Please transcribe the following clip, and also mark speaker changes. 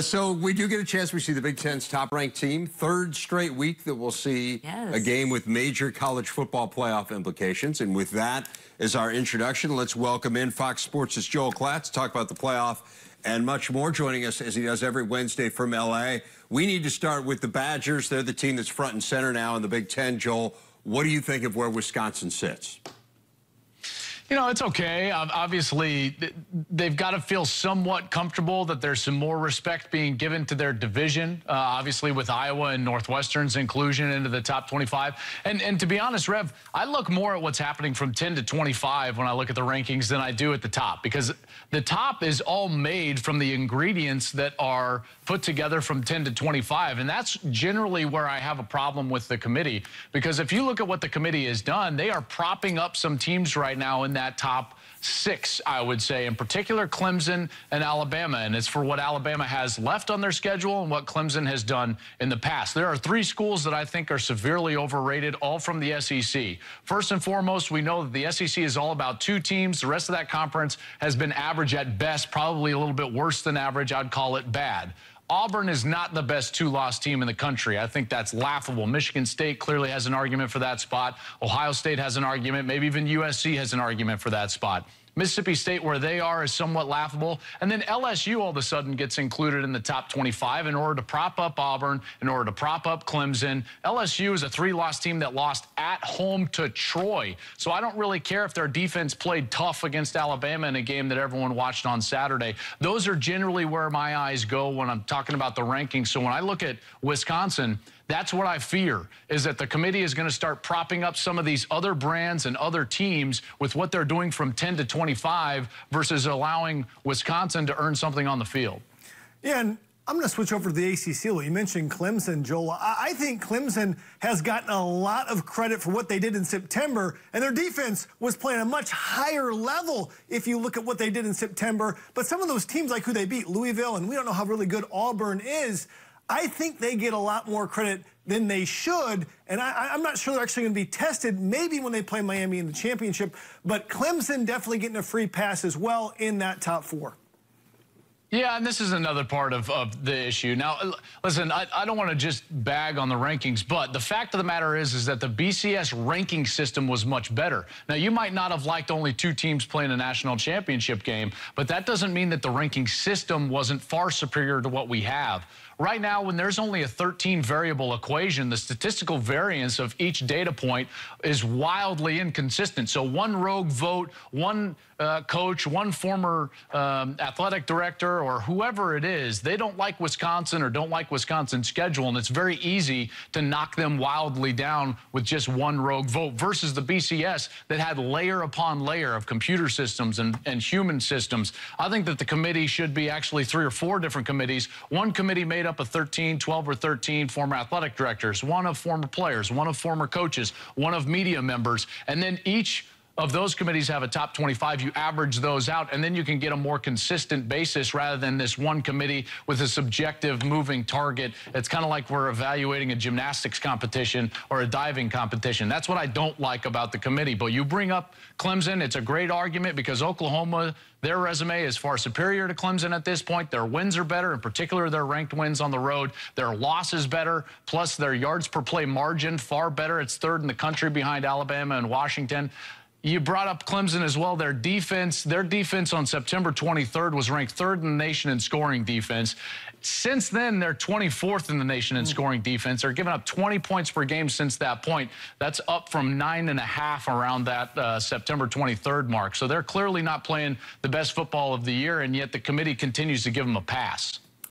Speaker 1: So we do get a chance. We see the Big Ten's top-ranked team. Third straight week that we'll see a game with major college football playoff implications. And with that as our introduction, let's welcome in Fox Sports' Joel Klatt to talk about the playoff and much more. Joining us, as he does every Wednesday from L.A. We need to start with the Badgers. They're the team that's front and center now in the Big Ten. Joel, what do you think of where Wisconsin sits?
Speaker 2: You know, it's okay. Obviously, they've got to feel somewhat comfortable that there's some more respect being given to their division, obviously with Iowa and Northwestern's inclusion into the top 25. And to be honest, Rev, I look more at what's happening from 10 to 25 when I look at the rankings than I do at the top, because the top is all made from the ingredients that are put together from 10 to 25. And that's generally where I have a problem with the committee, because if you look at what the committee has done, they are propping up some teams right now in that top 6, I would say, in particular Clemson and Alabama. And it's for what Alabama has left on their schedule and what Clemson has done in the past. There are 3 schools that I think are severely overrated, all from the SEC. First and foremost, we know that the SEC is all about 2 teams. The rest of that conference has been average at best, probably a little bit worse than average. I'd call it bad. Auburn is not the best 2-loss team in the country. I think that's laughable. Michigan State clearly has an argument for that spot. Ohio State has an argument. Maybe even USC has an argument for that spot. Mississippi State, where they are, is somewhat laughable. And then LSU all of a sudden gets included in the top 25 in order to prop up Auburn, in order to prop up Clemson. LSU is a 3-loss team that lost at home to Troy. So I don't really care if their defense played tough against Alabama in a game that everyone watched on Saturday. Those are generally where my eyes go when I'm talking about the rankings. So when I look at Wisconsin, that's what I fear, is that the committee is going to start propping up some of these other brands and other teams with what they're doing from 10 to 25 versus allowing Wisconsin to earn something on the field.
Speaker 3: Yeah, and I'm going to switch over to the ACC. You mentioned Clemson, Joel. I think Clemson has gotten a lot of credit for what they did in September, and their defense was playing a much higher level if you look at what they did in September. But some of those teams, like who they beat, Louisville, and we don't know how really good Auburn is, I think they get a lot more credit than they should, and I'm not sure they're actually going to be tested, maybe when they play Miami in the championship, but Clemson definitely getting a free pass as well in that top 4.
Speaker 2: Yeah, and this is another part of the issue. Now, listen, I don't want to just bag on the rankings, but the fact of the matter is that the BCS ranking system was much better. Now, you might not have liked only 2 teams playing a national championship game, but that doesn't mean that the ranking system wasn't far superior to what we have. Right now, when there's only a 13-variable equation, the statistical variance of each data point is wildly inconsistent. So one rogue vote, one coach, one former athletic director, or whoever it is, they don't like Wisconsin or don't like Wisconsin's schedule, and it's very easy to knock them wildly down with just one rogue vote versus the BCS that had layer upon layer of computer systems and human systems. I think that the committee should be actually 3 or 4 different committees. One committee made up of 12 or 13 former athletic directors, one of former players, one of former coaches, one of media members, and then each of those committees have a top 25. You average those out, and then you can get a more consistent basis rather than this one committee with a subjective moving target. It's kind of like we're evaluating a gymnastics competition or a diving competition. That's what I don't like about the committee. But you bring up Clemson. It's a great argument because Oklahoma, their resume is far superior to Clemson at this point. Their wins are better, in particular their ranked wins on the road. Their losses better, plus their yards per play margin far better. It's 3rd in the country behind Alabama and Washington. You brought up Clemson as well. Their defense on September 23rd was ranked 3rd in the nation in scoring defense. Since then, they're 24th in the nation in scoring defense. They're giving up 20 points per game since that point. That's up from 9.5 around that September 23rd mark. So they're clearly not playing the best football of the year, and yet the committee continues to give them a pass.